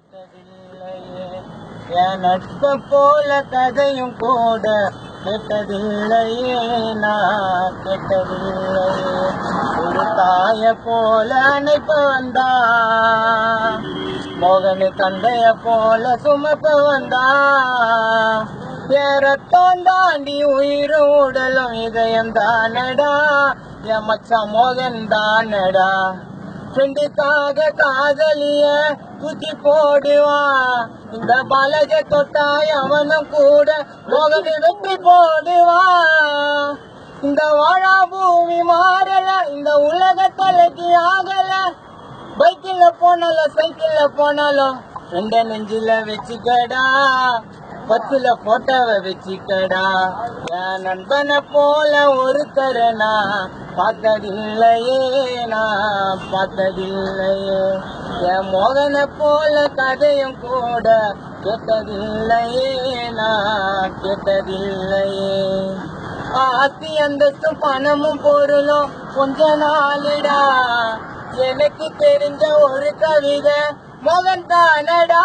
பார்த்ததில்லையே என் நட்ப போல கதையும் கூட கேட்டதில்லையே நான் கேட்டதில்லையே ஒரு தாய போல அணைப்ப வந்தா மோகனு தந்தைய போல சுமப்ப வந்தா ரத்தம் தாண்டி உயிரும் உடலும் இதயம் தானடா என் மச்சான் மோகன் தானடா ஃப்ரெண்டுக்காக காதலிய தூக்கி போடுவான் இந்த பாலஜ தொட்டாய் அவனும் கூட மோகனை வெற்றி போடுவான் இந்த வாழா பூமி மாறல இந்த உலக தலைக்கு ஆகல பைக்கில் போனாலும் சைக்கிளில் போனாலும் ரெண்ட நெஞ்சில வச்சுக்கடா பத்துல போட்டோவை வச்சுக்கடா என் நண்பனை போல ஒருத்தரனா பார்த்ததில்லையே நான் பார்த்ததில்லையே என் மோகனை போல கதையும் கூட கேட்டதில்லையே நான் கேட்டதில்லையே ஆஸ்தி அந்தஸ்தும் பணமும் பொருளும் கொஞ்ச நாளிடா எனக்கு தெரிஞ்ச ஒரு கவிதை மோகன் தானடா.